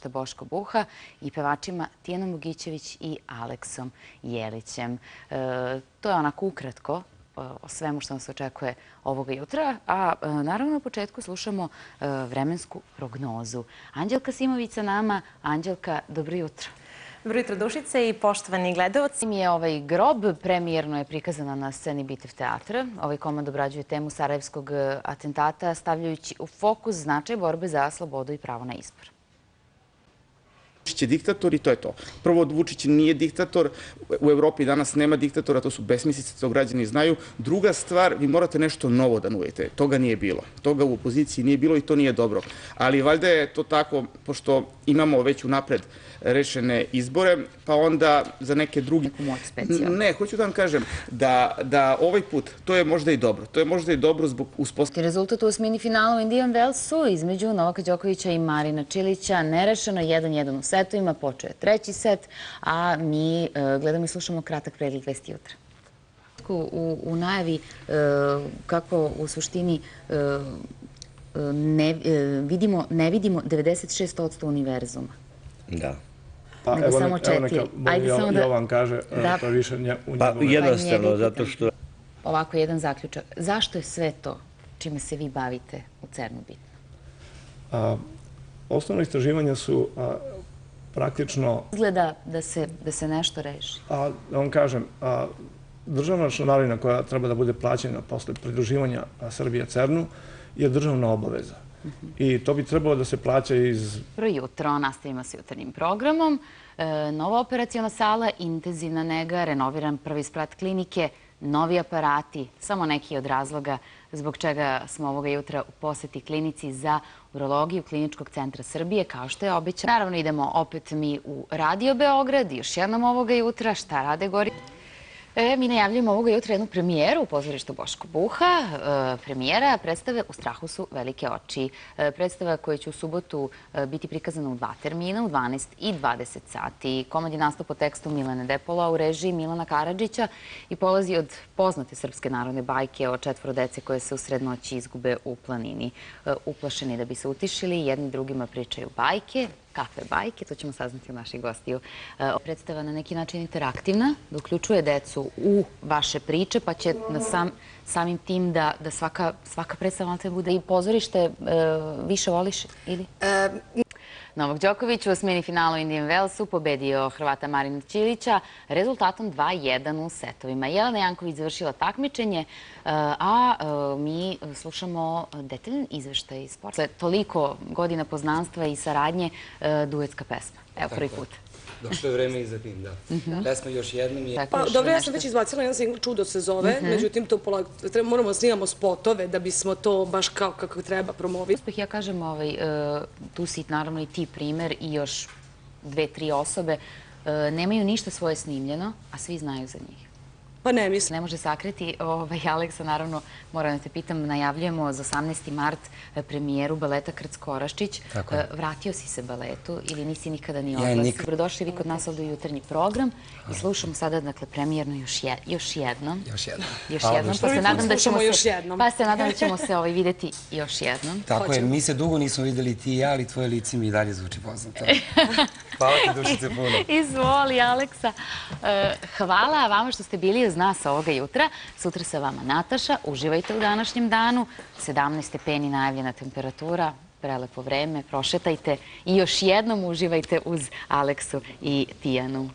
Boško Buha i pevačima Tijanom Bogićević i Aleksom Jelićem. To je onako ukratko o svemu što nas očekuje ovoga jutra, a naravno na početku slušamo vremensku prognozu. Anđelka Simović sa nama. Anđelka, dobro jutro. Dobro jutro, Dušice i poštovani gledaoci. Mi je ovaj grob, premijerno je prikazana na sceni Bitev teatra. Ovaj komad obrađuje temu sarajevskog atentata, stavljajući u fokus značaj borbe za slobodu i pravo na izbor. Vučić je diktator i to je to. Prvo, Vučić nije diktator, u Evropi danas nema diktatora, to su besmislice, to građani znaju. Druga stvar, vi morate nešto novo da nudite. Toga nije bilo. Toga u opoziciji nije bilo i to nije dobro. Ali valjda je to tako, pošto imamo već unapred rešene izbore, pa onda za neke drugi... Ne, hoću da vam kažem da ovaj put, to je možda i dobro. To je možda i dobro zbog uspostavljanja. Rezultat u osmini finalu u Indian Wellsu između Novaka Đokovića i Marina Čilića nerešeno 1-1 u setovima. Počeo je treći set, a mi gledamo i slušamo kratak pregled vesti jutra. U najavi kako u suštini ne vidimo 96% univerzuma. Da. Pa evo neka Jovan kaže, to više u njemu. Pa jednostavno, zato što... Ovako jedan zaključak. Zašto je sve to čime se vi bavite u CERN-u bitno? Osnovno istraživanja su praktično... Izgleda da se nešto reši. Da vam kažem, državna članarina koja treba da bude plaćena posle pridruživanja Srbije CERN-u je državna obaveza. I to bi trebalo da se plaća iz... Dobro jutro, nastavimo sa jutarnjim programom. Nova operaciona sala, intenzivna nega, renoviran prvi sprat klinike, novi aparati, samo neki od razloga zbog čega smo ovoga jutra u poseti klinici za urologiju Kliničkog centra Srbije, kao što je obećano. Naravno, idemo opet mi u Radio Beograd, još jednom ovoga jutra. Šta rade gori? Mi najavljujemo ovoga jutra jednu premijeru u pozorištu Boško Buha. Premijera predstave U strahu su velike oči. Predstava koja će u subotu biti prikazana u 2 termina, u 12 i 20 sati. Komad je nastao po tekstu Milane Depola u režiji Milana Karadžića i polazi od poznate srpske narodne bajke o 4 dece koje se usred noći izgube u planini. Uplašeni da bi se utišili, jedni drugima pričaju bajke, kakve bajke, to ćemo saznati u naših gostiju. Predstava na neki način interaktivna, da uključuje decu u vaše priče, pa će samim tim da svaka predstava bude i pozorište više voliš, ili? Novak Đoković u osmini finalu u Indian Wellsu pobedio Hrvata Marina Čilića rezultatom 2-1 u setovima. Jelena Janković završila takmičenje, a mi slušamo detaljan izveštaj iz sporta. Toliko godina poznanstva i saradnje, duetska pesma. Evo prvi put. Došlo je vreme i za tim, da. Pesma još jednom je... Pa dobro, ja sam već izbacila jedan singl, Čudo se zove, međutim moramo da snimamo spotove da bismo to baš kako treba promoviti. Uspeh, ja kažem, tu si naravno i ti primer i još 2-3 osobe, nemaju ništa svoje snimljeno, a svi znaju za njih. Pa ne mislim. Ne može sakriti. Aleksa, naravno, moram da te pitam, najavljujemo za 18. mart premijeru baleta Krc-Koraščić. Vratio si se baletu ili nisi nikada ni odlazio? Dobrodošli vi kod nas ovdje u jutarnji program i slušamo sada, dakle, premijerno još jednom. Još jednom. Pa se nadam da ćemo se vidjeti još jednom. Tako je, mi se dugo nismo videli ti i ja, ali tvoje lice mi i dalje zvuči poznato. Hvala ti, Dušice, puno. Izvoli, Aleksa. Hvala vama što ste bili uz nas ovoga jutra. Sutra sa vama Nataša. Uživajte u današnjem danu. 17 stepeni najavljena temperatura. Prelepo vreme. Prošetajte i još jednom uživajte uz Aleksu i Tijanu.